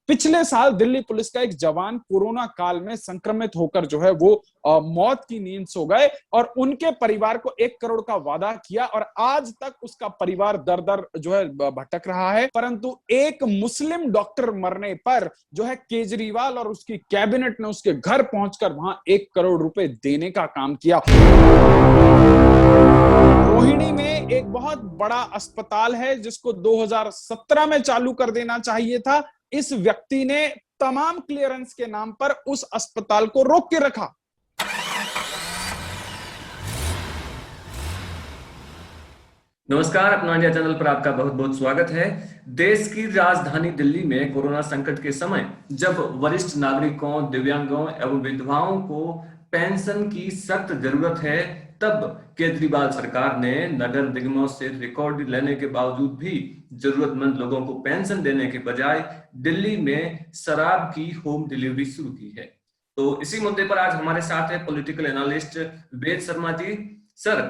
पिछले साल दिल्ली पुलिस का एक जवान कोरोना काल में संक्रमित होकर जो है वो मौत की नींद सो गए और उनके परिवार को 1 करोड़ का वादा किया और आज तक उसका परिवार दर दर जो है भटक रहा है। परंतु एक मुस्लिम डॉक्टर मरने पर जो है केजरीवाल और उसकी कैबिनेट ने उसके घर पहुंचकर वहां 1 करोड़ रुपए देने का काम किया। रोहिणी में एक बहुत बड़ा अस्पताल है जिसको 2017 में चालू कर देना चाहिए था। इस व्यक्ति ने तमाम क्लियरेंस के नाम पर उस अस्पताल को रोक के रखा। नमस्कार, अपना इंडिया चैनल पर आपका बहुत बहुत स्वागत है। देश की राजधानी दिल्ली में कोरोना संकट के समय जब वरिष्ठ नागरिकों, दिव्यांगों एवं विधवाओं को पेंशन की सख्त जरूरत है, तब केजरीवाल सरकार ने नगर निगमों से रिकॉर्ड लेने के बावजूद भी जरूरतमंद लोगों को पेंशन देने के बजाय दिल्ली में शराब की होम डिलीवरी शुरू की है। तो इसी मुद्दे पर आज हमारे साथ है पॉलिटिकल एनालिस्ट वेद शर्मा जी। सर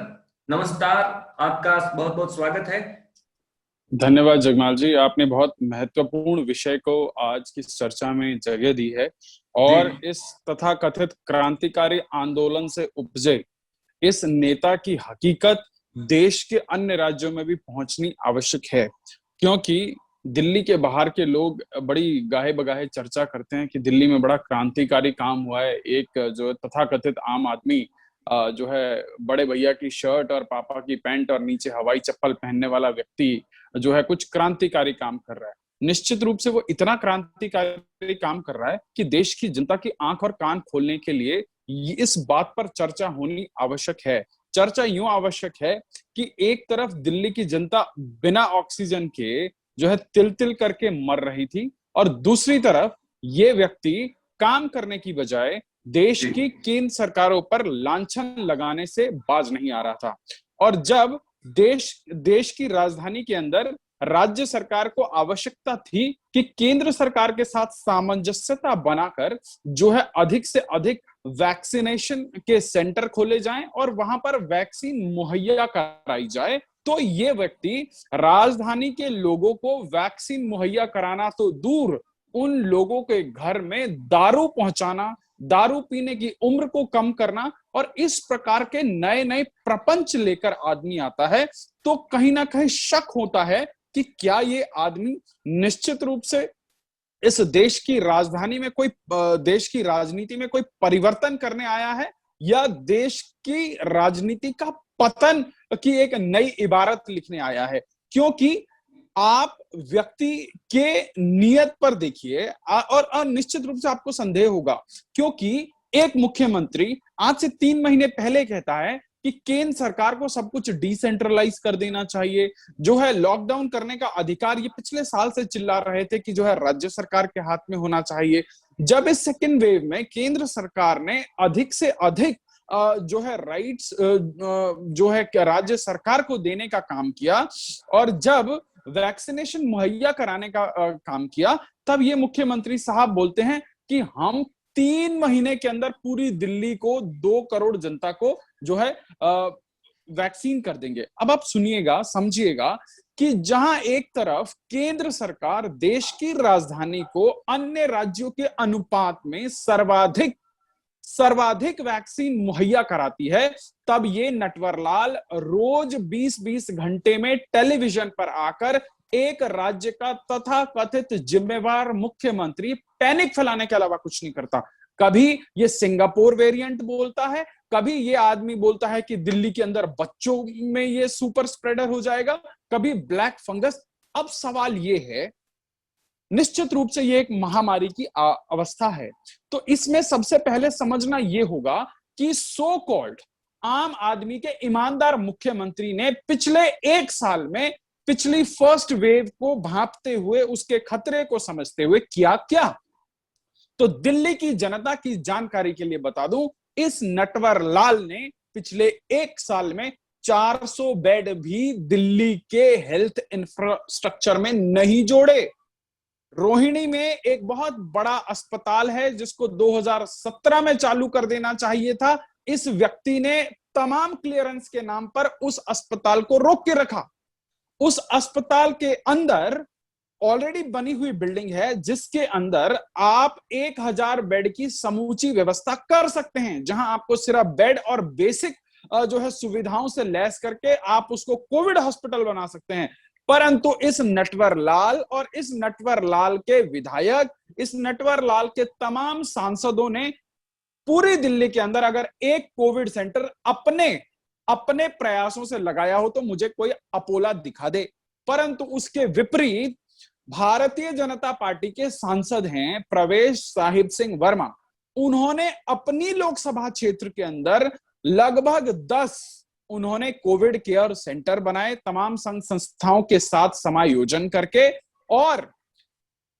नमस्कार, आपका बहुत बहुत स्वागत है। धन्यवाद जगमाल जी, आपने बहुत महत्वपूर्ण विषय को आज की चर्चा में जगह दी है और इस तथाकथित क्रांतिकारी आंदोलन से उपजे इस नेता की हकीकत देश के अन्य राज्यों में भी पहुंचनी आवश्यक है, क्योंकि दिल्ली के बाहर के लोग बड़ी गाहे बगाहे चर्चा करते हैं कि दिल्ली में बड़ा क्रांतिकारी काम हुआ है। एक जो तथाकथित आम आदमी जो है बड़े भैया की शर्ट और पापा की पैंट और नीचे हवाई चप्पल पहनने वाला व्यक्ति जो है कुछ क्रांतिकारी काम कर रहा है। निश्चित रूप से वो इतना क्रांतिकारी काम कर रहा है कि देश की जनता की आंख और कान खोलने के लिए इस बात पर चर्चा होनी आवश्यक है। चर्चा यूं आवश्यक है कि एक तरफ दिल्ली की जनता बिना ऑक्सीजन के जो है तिल तिल करके मर रही थी और दूसरी तरफ ये व्यक्ति काम करने की बजाय देश की केंद्र सरकारों पर लांछन लगाने से बाज नहीं आ रहा था। और जब देश की राजधानी के अंदर राज्य सरकार को आवश्यकता थी कि केंद्र सरकार के साथ सामंजस्यता बनाकर जो है अधिक से अधिक वैक्सीनेशन के सेंटर खोले जाएं और वहां पर वैक्सीन मुहैया कराई जाए, तो ये व्यक्ति राजधानी के लोगों को वैक्सीन मुहैया कराना तो दूर, उन लोगों के घर में दारू पहुंचाना, दारू पीने की उम्र को कम करना और इस प्रकार के नए नए प्रपंच लेकर आदमी आता है, तो कहीं ना कहीं शक होता है कि क्या ये आदमी निश्चित रूप से इस देश की राजधानी में कोई देश की राजनीति में कोई परिवर्तन करने आया है या देश की राजनीति का पतन की एक नई इबारत लिखने आया है। क्योंकि आप व्यक्ति के नियत पर देखिए और निश्चित रूप से आपको संदेह होगा, क्योंकि एक मुख्यमंत्री आज से 3 महीने पहले कहता है कि केंद्र सरकार को सब कुछ डिसेंट्रलाइज कर देना चाहिए, जो है लॉकडाउन करने का अधिकार ये पिछले साल से चिल्ला रहे थे कि जो है राज्य सरकार के हाथ में होना चाहिए। जब इस सेकेंड वेव में केंद्र सरकार ने अधिक से अधिक जो है राइट्स जो है राज्य सरकार को देने का काम किया और जब वैक्सीनेशन मुहैया कराने का काम किया, तब ये मुख्यमंत्री साहब बोलते हैं कि हम 3 महीने के अंदर पूरी दिल्ली को 2 करोड़ जनता को जो है वैक्सीन कर देंगे। अब आप सुनिएगा, समझिएगा कि जहां एक तरफ केंद्र सरकार देश की राजधानी को अन्य राज्यों के अनुपात में सर्वाधिक वैक्सीन मुहैया कराती है, तब ये नटवरलाल रोज 20-20 घंटे में टेलीविजन पर आकर एक राज्य का तथाकथित जिम्मेवार मुख्यमंत्री पैनिक फैलाने के अलावा कुछ नहीं करता। कभी ये सिंगापुर वेरिएंट बोलता है, कभी ये आदमी बोलता है कि दिल्ली के अंदर बच्चों में ये सुपर स्प्रेडर हो जाएगा, कभी ब्लैक फंगस। अब सवाल ये है, निश्चित रूप से ये एक महामारी की अवस्था है, तो इसमें सबसे पहले समझना ये होगा कि सो कॉल्ड आम आदमी के ईमानदार मुख्यमंत्री ने पिछले 1 साल में पिछली फर्स्ट वेव को भांपते हुए, उसके खतरे को समझते हुए किया क्या। तो दिल्ली की जनता की जानकारी के लिए बता दूं, इस नटवरलाल ने पिछले 1 साल में 400 बेड भी दिल्ली के हेल्थ इंफ्रास्ट्रक्चर में नहीं जोड़े। रोहिणी में एक बहुत बड़ा अस्पताल है जिसको 2017 में चालू कर देना चाहिए था। इस व्यक्ति ने तमाम क्लियरेंस के नाम पर उस अस्पताल को रोक के रखा। उस अस्पताल के अंदर ऑलरेडी बनी हुई बिल्डिंग है जिसके अंदर आप 1000 बेड की समूची व्यवस्था कर सकते हैं, जहां आपको सिर्फ बेड और बेसिक जो है सुविधाओं से लैस करके आप उसको कोविड हॉस्पिटल बना सकते हैं। परंतु इस नटवर लाल और इस नटवर लाल के विधायक, इस नटवर लाल के तमाम सांसदों ने पूरी दिल्ली के अंदर अगर एक कोविड सेंटर अपने अपने प्रयासों से लगाया हो तो मुझे कोई अपोला दिखा दे। परंतु उसके विपरीत भारतीय जनता पार्टी के सांसद हैं प्रवेश साहिब सिंह वर्मा, उन्होंने अपनी लोकसभा क्षेत्र के अंदर लगभग 10 उन्होंने कोविड केयर सेंटर बनाए, तमाम संघ संस्थाओं के साथ समायोजन करके। और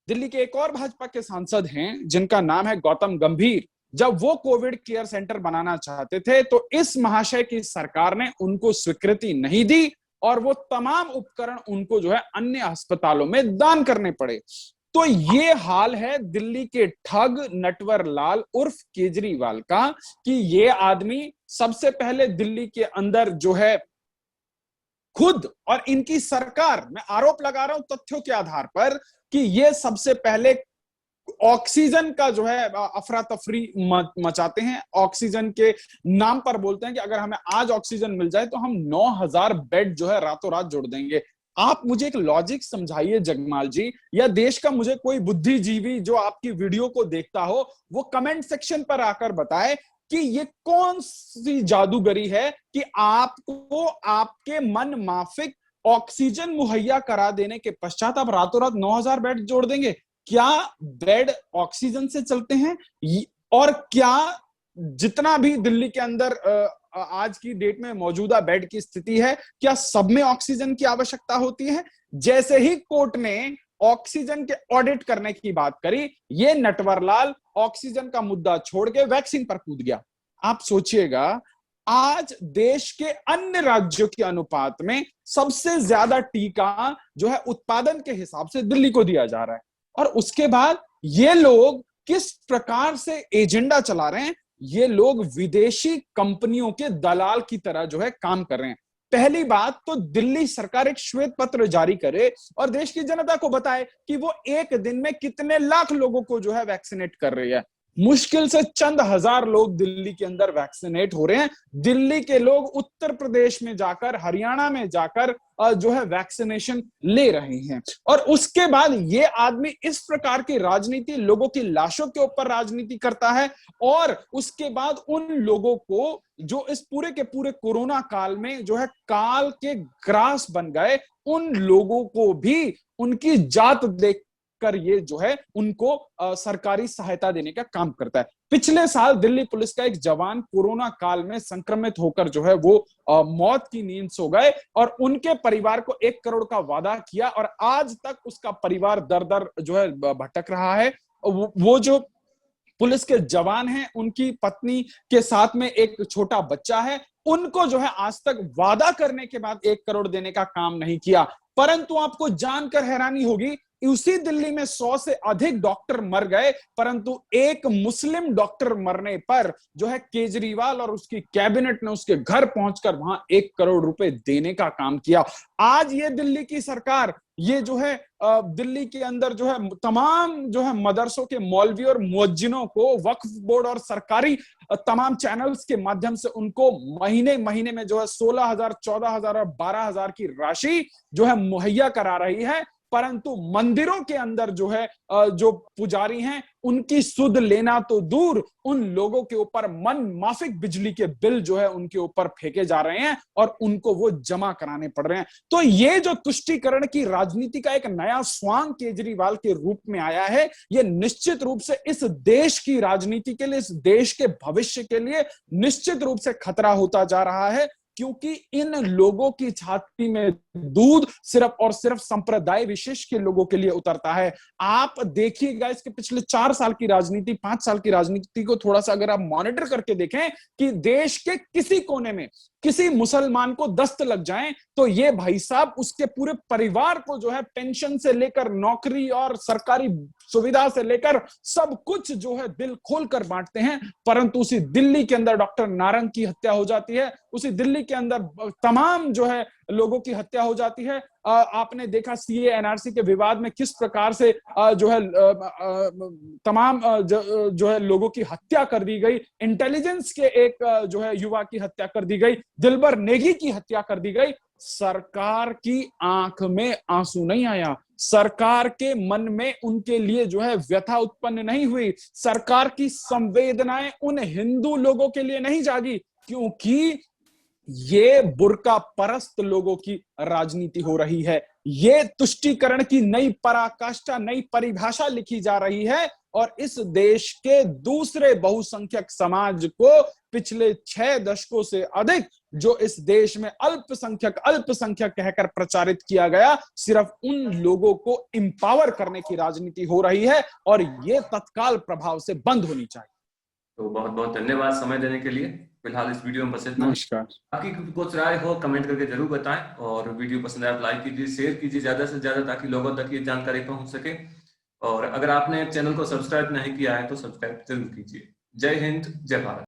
दिल्ली के एक और भाजपा के सांसद हैं जिनका नाम है गौतम गंभीर, जब वो कोविड केयर सेंटर बनाना चाहते थे तो इस महाशय की सरकार ने उनको स्वीकृति नहीं दी और वो तमाम उपकरण उनको जो है अन्य अस्पतालों में दान करने पड़े। तो ये हाल है दिल्ली के ठग नटवर लाल उर्फ केजरीवाल का, कि ये आदमी सबसे पहले दिल्ली के अंदर जो है खुद, और इनकी सरकार, मैं आरोप लगा रहा हूं तथ्यों के आधार पर, कि ये सबसे पहले ऑक्सीजन का जो है अफरा तफरी मचाते हैं। ऑक्सीजन के नाम पर बोलते हैं कि अगर हमें आज ऑक्सीजन मिल जाए तो हम 9000 बेड जो है रातों रात जोड़ देंगे। आप मुझे एक लॉजिक समझाइए जगमाल जी, या देश का मुझे कोई बुद्धिजीवी जो आपकी वीडियो को देखता हो वो कमेंट सेक्शन पर आकर बताए कि ये कौन सी जादूगरी है कि आपको आपके मन माफिक ऑक्सीजन मुहैया करा देने के पश्चात आप रातों रात 9000 बेड जोड़ देंगे। क्या बेड ऑक्सीजन से चलते हैं? और क्या जितना भी दिल्ली के अंदर आज की डेट में मौजूदा बेड की स्थिति है, क्या सब में ऑक्सीजन की आवश्यकता होती है? जैसे ही कोर्ट ने ऑक्सीजन के ऑडिट करने की बात करी, ये नटवरलाल ऑक्सीजन का मुद्दा छोड़ के वैक्सीन पर कूद गया। आप सोचिएगा, आज देश के अन्य राज्यों के अनुपात में सबसे ज्यादा टीका जो है उत्पादन के हिसाब से दिल्ली को दिया जा रहा है, और उसके बाद ये लोग किस प्रकार से एजेंडा चला रहे हैं। ये लोग विदेशी कंपनियों के दलाल की तरह जो है काम कर रहे हैं। पहली बात तो दिल्ली सरकार एक श्वेत पत्र जारी करे और देश की जनता को बताए कि वो एक दिन में कितने लाख लोगों को जो है वैक्सीनेट कर रही है। मुश्किल से चंद हजार लोग दिल्ली के अंदर वैक्सीनेट हो रहे हैं। दिल्ली के लोग उत्तर प्रदेश में जाकर, हरियाणा में जाकर जो है वैक्सीनेशन ले रहे हैं। और उसके बाद ये आदमी इस प्रकार की राजनीति, लोगों की लाशों के ऊपर राजनीति करता है, और उसके बाद उन लोगों को जो इस पूरे के पूरे कोरोना काल में जो है काल के ग्रास बन गए, उन लोगों को भी उनकी जात देख कर ये जो है उनको सरकारी सहायता देने का काम करता है। पिछले साल दिल्ली पुलिस का एक जवान कोरोना काल में संक्रमित होकर जो है वो मौत की नींद सो गए, और उनके परिवार को 1 करोड़ का वादा किया, और आज तक उसका परिवार दर दर जो है भटक रहा है। वो जो पुलिस के जवान हैं, उनकी पत्नी के साथ में एक छोटा बच्चा है, उनको जो है आज तक वादा करने के बाद 1 करोड़ देने का काम नहीं किया। परंतु आपको जानकर हैरानी होगी, उसी दिल्ली में 100 से अधिक डॉक्टर मर गए, परंतु एक मुस्लिम डॉक्टर मरने पर जो है केजरीवाल और उसकी कैबिनेट ने उसके घर पहुंचकर वहां 1 करोड़ रुपए देने का काम किया। आज ये दिल्ली की सरकार, ये जो है दिल्ली के अंदर जो है तमाम जो है मदरसों के मौलवी और मुअज्जिनों को वक्फ बोर्ड और सरकारी तमाम चैनल्स के माध्यम से उनको महीने महीने में जो है 16,000, 14,000 और 12,000 की राशि जो है मुहैया करा रही है। परंतु मंदिरों के अंदर जो है जो पुजारी हैं, उनकी सुध लेना तो दूर, उन लोगों के ऊपर मन माफिक बिजली के बिल जो है उनके ऊपर फेंके जा रहे हैं और उनको वो जमा कराने पड़ रहे हैं। तो ये जो तुष्टीकरण की राजनीति का एक नया स्वांग केजरीवाल के रूप में आया है, ये निश्चित रूप से इस देश की राजनीति के लिए, इस देश के भविष्य के लिए निश्चित रूप से खतरा होता जा रहा है, क्योंकि इन लोगों की छाती में दूध सिर्फ और सिर्फ संप्रदाय विशेष के लोगों के लिए उतरता है। आप देखिएगा इसके पिछले 4 साल की राजनीति, 5 साल की राजनीति को थोड़ा सा अगर आप मॉनिटर करके देखें कि देश के किसी कोने में किसी मुसलमान को दस्त लग जाए तो ये भाई साहब उसके पूरे परिवार को जो है पेंशन से लेकर नौकरी और सरकारी सुविधा से लेकर सब कुछ जो है दिल खोलकर बांटते हैं। परंतु उसी दिल्ली के अंदर डॉक्टर नारंग की हत्या हो जाती है, उसी दिल्ली के अंदर तमाम जो है लोगों की हत्या हो जाती है। आपने देखा सीए एनआरसी के विवाद में किस प्रकार से जो है तमाम जो है लोगों की हत्या कर दी गई। इंटेलिजेंस के एक जो है युवा की हत्या कर दी गई, दिलबर नेगी की हत्या कर दी गई। सरकार की आंख में आंसू नहीं आया, सरकार के मन में उनके लिए जो है व्यथा उत्पन्न नहीं हुई, सरकार की संवेदनाएं उन हिंदू लोगों के लिए नहीं जागी, क्योंकि ये बुर्का परस्त लोगों की राजनीति हो रही है। ये तुष्टीकरण की नई पराकाष्ठा, नई परिभाषा लिखी जा रही है और इस देश के दूसरे बहुसंख्यक समाज को पिछले 6 दशकों से अधिक जो इस देश में अल्पसंख्यक कहकर प्रचारित किया गया, सिर्फ उन लोगों को इंपावर करने की राजनीति हो रही है और ये तत्काल प्रभाव से बंद होनी चाहिए। तो बहुत बहुत धन्यवाद समय देने के लिए। फिलहाल इस वीडियो में बस इतना। नमस्कार। आपकी कुछ राय हो कमेंट करके जरूर बताएं और वीडियो पसंद आए लाइक कीजिए, शेयर कीजिए ज्यादा से ज्यादा ताकि लोगों तक ये जानकारी पहुंच सके। और अगर आपने चैनल को सब्सक्राइब नहीं किया है तो सब्सक्राइब जरूर कीजिए। जय हिंद, जय भारत।